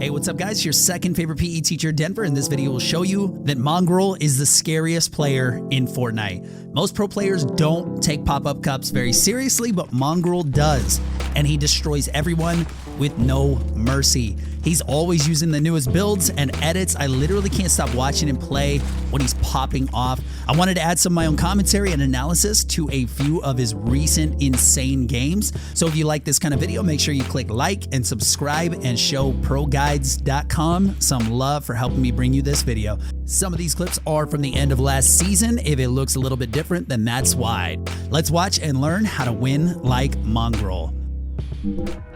Hey, what's up guys? Your second favorite PE teacher, Denver, and this video will show you that Mongraal is the scariest player in Fortnite. Most pro players don't take pop-up cups very seriously, but Mongraal does, and he destroys everyone with no mercy. He's always using the newest builds and edits. I literally can't stop watching him play when he's popping off. I wanted to add some of my own commentary and analysis to a few of his recent insane games. So if you like this kind of video, make sure you click like and subscribe and show proguides.com some love for helping me bring you this video. Some of these clips are from the end of last season. If it looks a little bit different, then that's why. Let's watch and learn how to win like Mongraal.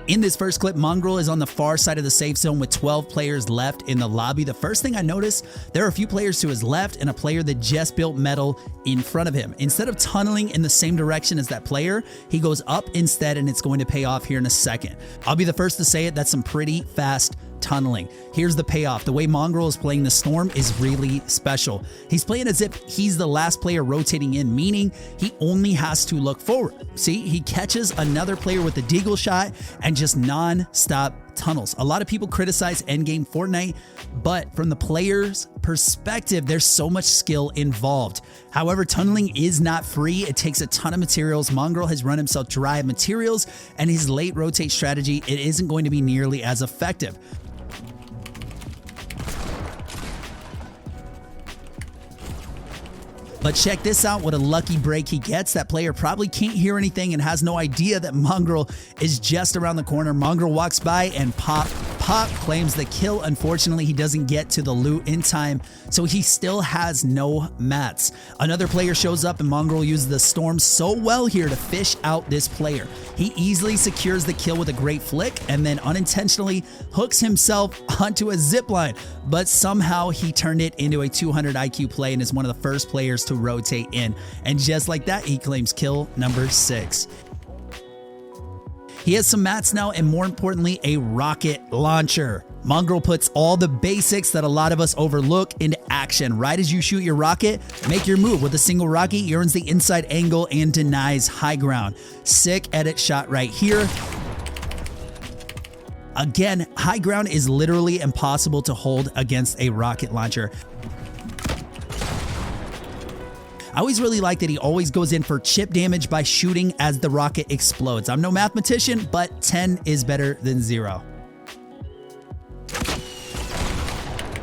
In this first clip, Mongraal is on the far side of the safe zone with 12 players left in the lobby. The first thing I noticed, there are a few players to his left and a player that just built metal in front of him. Instead of tunneling in the same direction as that player, he goes up instead, and it's going to pay off here in a second. I'll be the first to say it, that's some pretty fast tunneling. Here's the payoff. The way Mongraal is playing the storm is really special. He's playing as if he's the last player rotating in, meaning he only has to look forward. See, he catches another player with a deagle shot and just non-stop tunnels. A lot of people criticize endgame Fortnite, but from the player's perspective, there's so much skill involved. However, tunneling is not free. It takes a ton of materials. Mongraal has run himself dry of materials, and his late rotate strategy, it isn't going to be nearly as effective. But check this out, what a lucky break he gets. That player probably can't hear anything and has no idea that Mongraal is just around the corner. Mongraal walks by and pop claims the kill. Unfortunately, he doesn't get to the loot in time, so he still has no mats. Another player shows up and Mongraal uses the storm so well here to fish out this player. He easily secures the kill with a great flick and then unintentionally hooks himself onto a zipline, but somehow he turned it into a 200 IQ play and is one of the first players to rotate in. And just like that, he claims kill number 6. He has some mats now, and more importantly, a rocket launcher. Mongraal puts all the basics that a lot of us overlook into action. Right as you shoot your rocket, make your move. With a single rocket, he earns the inside angle and denies high ground. Sick edit shot right here. Again, high ground is literally impossible to hold against a rocket launcher. I always really like that he always goes in for chip damage by shooting as the rocket explodes. I'm no mathematician, but 10 is better than 0. All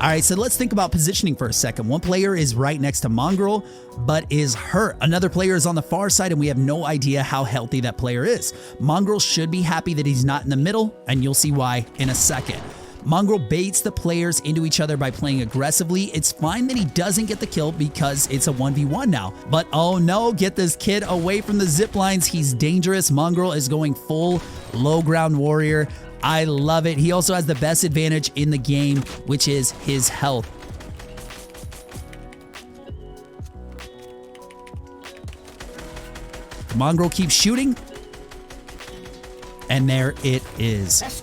right, so let's think about positioning for a second. One player is right next to Mongraal, but is hurt. Another player is on the far side, and we have no idea how healthy that player is. Mongraal should be happy that he's not in the middle, and you'll see why in a second. Mongraal baits the players into each other by playing aggressively. It's fine that he doesn't get the kill because it's a 1v1 now. But oh no, get this kid away from the zip lines. He's dangerous. Mongraal is going full low ground warrior. I love it. He also has the best advantage in the game, which is his health. Mongraal keeps shooting. And there it is.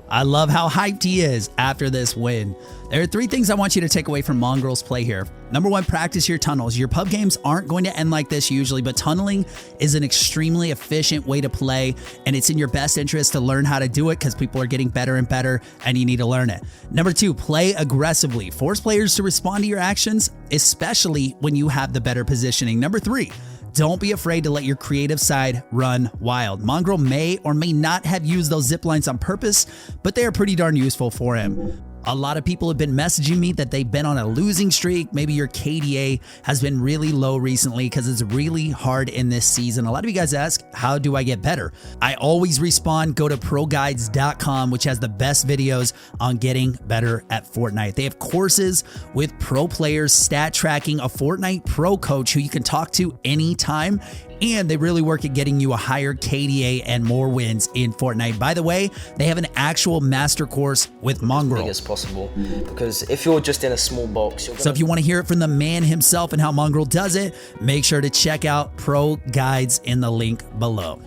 I love how hyped he is after this win. There are 3 things I want you to take away from Mongraal's play here. Number 1, practice your tunnels. Your pub games aren't going to end like this usually, but tunneling is an extremely efficient way to play, and it's in your best interest to learn how to do it because people are getting better and better, and you need to learn it. Number 2, play aggressively. Force players to respond to your actions, especially when you have the better positioning. Number 3, don't be afraid to let your creative side run wild. Mongraal may or may not have used those zip lines on purpose, but they are pretty darn useful for him. A lot of people have been messaging me that they've been on a losing streak. Maybe your KDA has been really low recently because it's really hard in this season. A lot of you guys ask, how do I get better? I always respond, go to proguides.com, which has the best videos on getting better at Fortnite. They have courses with pro players, stat tracking, a Fortnite pro coach who you can talk to anytime, and they really work at getting you a higher KDA and more wins in Fortnite. By the way, they have an actual master course with Mongraal. As big as possible, because if you're just in a small box, so if you want to hear it from the man himself and how Mongraal does it, make sure to check out Pro Guides in the link below.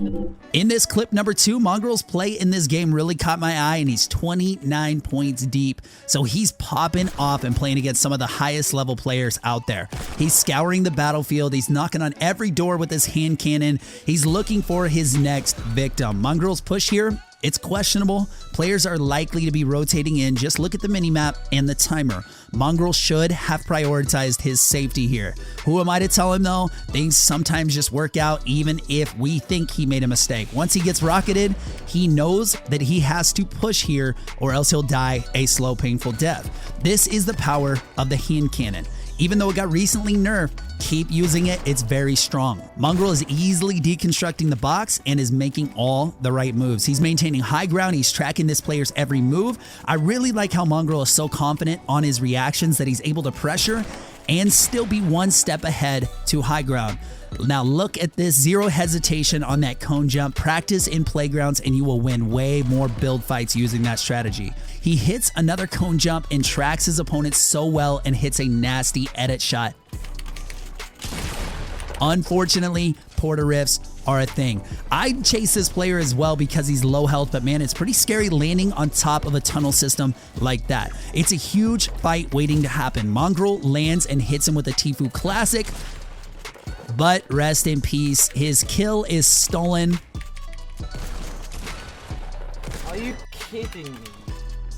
In this clip number 2, Mongraal's play in this game really caught my eye, and he's 29 points deep. So he's popping off and playing against some of the highest level players out there. He's scouring the battlefield. He's knocking on every door with his hand cannon. He's looking for his next victim. Mongraal's push here It's questionable. Players are likely to be rotating in. Just look at the minimap and the timer. Mongraal should have prioritized his safety here. Who am I to tell him though? Things sometimes just work out even if we think he made a mistake. Once he gets rocketed, he knows that he has to push here or else he'll die a slow, painful death. This is the power of the hand cannon. Even though it got recently nerfed, keep using it, it's very strong. Mongraal is easily deconstructing the box and is making all the right moves. He's maintaining high ground, he's tracking this player's every move. I really like how Mongraal is so confident on his reactions that he's able to pressure and still be one step ahead to high ground. Now look at this, zero hesitation on that cone jump. Practice in playgrounds and you will win way more build fights using that strategy. He hits another cone jump and tracks his opponent so well and hits a nasty edit shot. Unfortunately, porta rifts are a thing. I'd chase this player as well because he's low health, but man, it's pretty scary landing on top of a tunnel system like that. It's a huge fight waiting to happen. Mongraal lands and hits him with a Tfue classic, but rest in peace. His kill is stolen. Are you kidding me?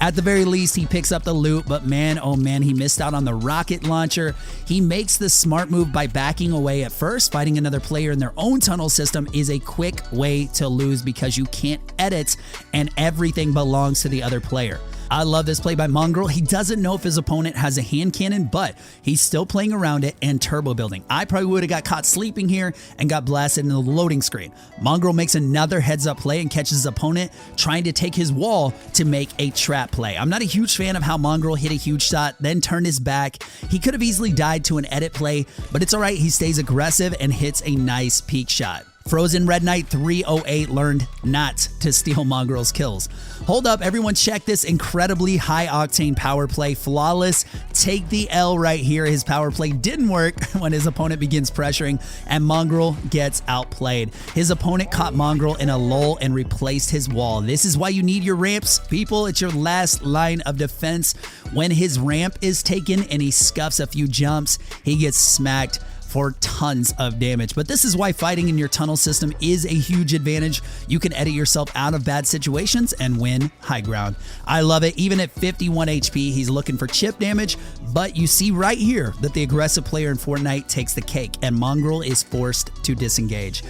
At the very least, he picks up the loot, but man, oh man, he missed out on the rocket launcher. He makes the smart move by backing away at first. Fighting another player in their own tunnel system is a quick way to lose because you can't edit and everything belongs to the other player. I love this play by Mongraal. He doesn't know if his opponent has a hand cannon, but he's still playing around it and turbo building. I probably would have got caught sleeping here and got blasted in the loading screen. Mongraal makes another heads up play and catches his opponent trying to take his wall to make a trap play. I'm not a huge fan of how Mongraal hit a huge shot, then turned his back. He could have easily died to an edit play, but it's all right. He stays aggressive and hits a nice peek shot. Frozen Red Knight 308 learned not to steal Mongraal's kills. Hold up, everyone check this incredibly high-octane power play. Flawless, take the L right here. His power play didn't work when his opponent begins pressuring, and Mongraal gets outplayed. His opponent caught Mongraal in a lull and replaced his wall. This is why you need your ramps, people. It's your last line of defense. When his ramp is taken and he scuffs a few jumps, he gets smacked for tons of damage. But this is why fighting in your tunnel system is a huge advantage. You can edit yourself out of bad situations and win high ground. I love it. Even at 51 HP, he's looking for chip damage, but you see right here that the aggressive player in Fortnite takes the cake and Mongraal is forced to disengage.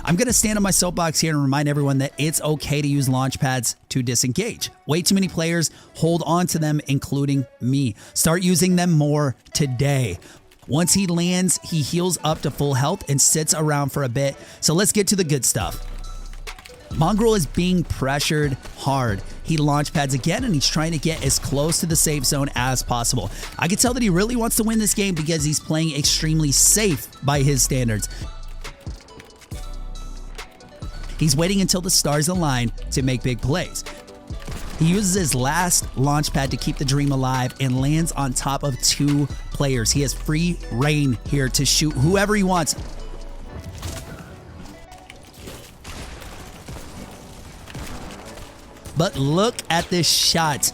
I'm going to stand on my soapbox here and remind everyone that it's okay to use launch pads to disengage. Way too many players hold on to them, including me. Start using them more today. Once he lands, he heals up to full health and sits around for a bit. So let's get to the good stuff. Mongraal is being pressured hard. He launch pads again and he's trying to get as close to the safe zone as possible. I can tell that he really wants to win this game because he's playing extremely safe by his standards. He's waiting until the stars align to make big plays. He uses his last launch pad to keep the dream alive and lands on top of two players. He has free reign here to shoot whoever he wants. But look at this shot.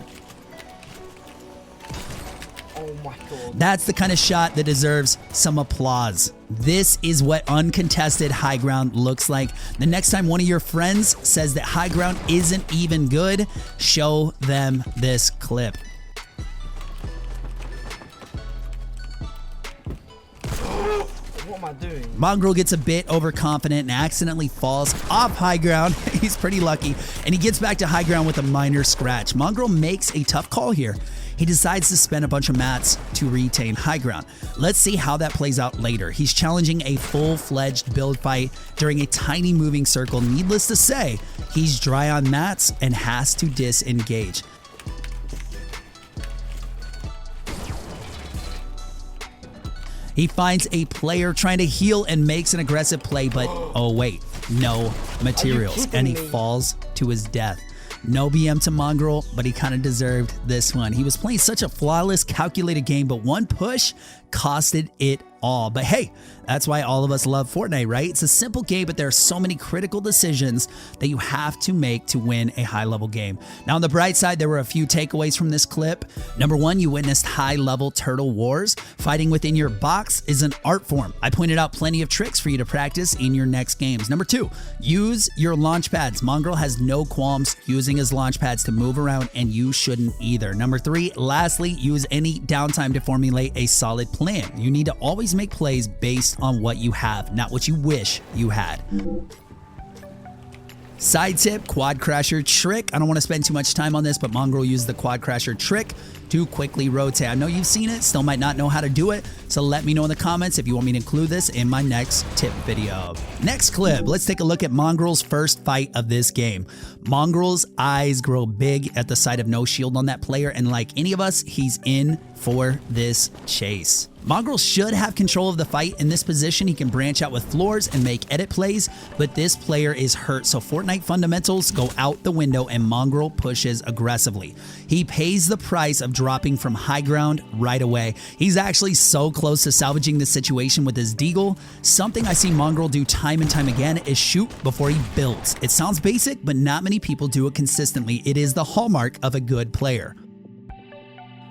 Oh my God. That's the kind of shot that deserves some applause. This is what uncontested high ground looks like. The next time one of your friends says that high ground isn't even good, show them this clip. What am I doing? Mongraal gets a bit overconfident and accidentally falls off high ground. He's pretty lucky, and he gets back to high ground with a minor scratch. Mongraal makes a tough call here. He decides to spend a bunch of mats to retain high ground. Let's see how that plays out later. He's challenging a full-fledged build fight during a tiny moving circle. Needless to say, he's dry on mats and has to disengage. He finds a player trying to heal and makes an aggressive play, but oh wait, no materials, and he falls to his death. No BM to Mongraal, but he kind of deserved this one. He was playing such a flawless, calculated game, but one push costed it all. But hey, that's why all of us love Fortnite, right? It's a simple game, but there are so many critical decisions that you have to make to win a high-level game. Now, on the bright side, there were a few takeaways from this clip. Number one, you witnessed high-level turtle wars. Fighting within your box is an art form. I pointed out plenty of tricks for you to practice in your next games. Number two, use your launch pads. Mongraal has no qualms using his launch pads to move around, and you shouldn't either. Number three, lastly, use any downtime to formulate a solid plan. You need to always make plays based on what you have, not what you wish you had. Side tip, quad crasher trick. I don't want to spend too much time on this, but Mongraal used the quad crasher trick to quickly rotate. I know you've seen it, still might not know how to do it, so let me know in the comments if you want me to include this in my next tip video. Next clip, let's take a look at Mongraal's first fight of this game. Mongraal's eyes grow big at the sight of no shield on that player, and like any of us, he's in for this chase. Mongraal should have control of the fight. In this position, he can branch out with floors and make edit plays, but this player is hurt, so Fortnite fundamentals go out the window and Mongraal pushes aggressively. He pays the price of dropping from high ground right away. He's actually so close to salvaging the situation with his deagle. Something I see Mongraal do time and time again is shoot before he builds. It sounds basic, but not many people do it consistently. It is the hallmark of a good player.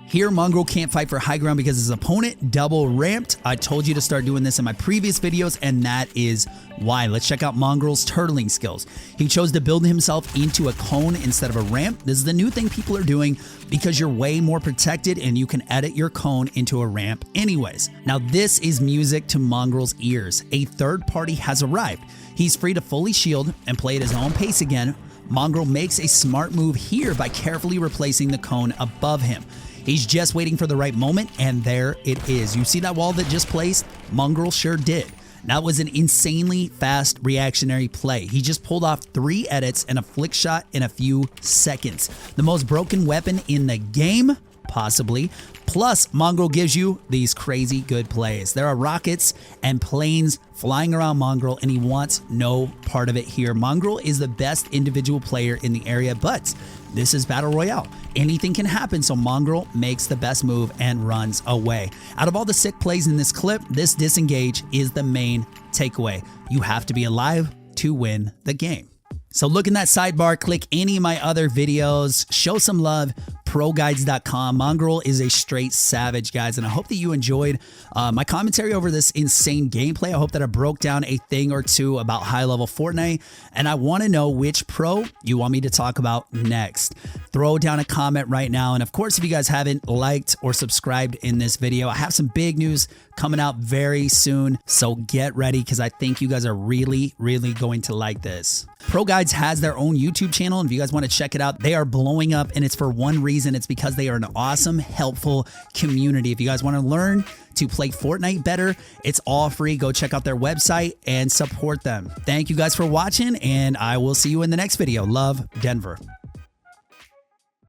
Here, Mongraal can't fight for high ground because his opponent double ramped. I told you to start doing this in my previous videos, and that is why. Let's check out Mongraal's turtling skills. He chose to build himself into a cone instead of a ramp. This is the new thing people are doing because you're way more protected and you can edit your cone into a ramp anyways. Now, this is music to Mongraal's ears. A third party has arrived. He's free to fully shield and play at his own pace again. Mongraal makes a smart move here by carefully replacing the cone above him. He's just waiting for the right moment, and there it is. You see that wall that just placed? Mongraal sure did. That was an insanely fast reactionary play. He just pulled off 3 edits and a flick shot in a few seconds. The most broken weapon in the game? Possibly. Plus, Mongraal gives you these crazy good plays. There are rockets and planes flying around Mongraal, and he wants no part of it here. Mongraal is the best individual player in the area, but this is Battle Royale. Anything can happen, so Mongraal makes the best move and runs away. Out of all the sick plays in this clip, this disengage is the main takeaway. You have to be alive to win the game. So look in that sidebar, click any of my other videos, show some love, proguides.com. Mongraal is a straight savage, guys, and I hope that you enjoyed my commentary over this insane gameplay. I hope that I broke down a thing or two about high-level Fortnite, and I want to know which pro you want me to talk about next. Throw down a comment right now, and of course, if you guys haven't liked or subscribed in this video, I have some big news coming out very soon, so get ready because I think you guys are really, really going to like this. Pro Guides has their own YouTube channel, and if you guys want to check it out, they are blowing up, and it's for one reason. It's because they are an awesome, helpful community. If you guys want to learn to play Fortnite better, it's all free. Go check out their website and support them. Thank you guys for watching, and I will see you in the next video. Love, Denver.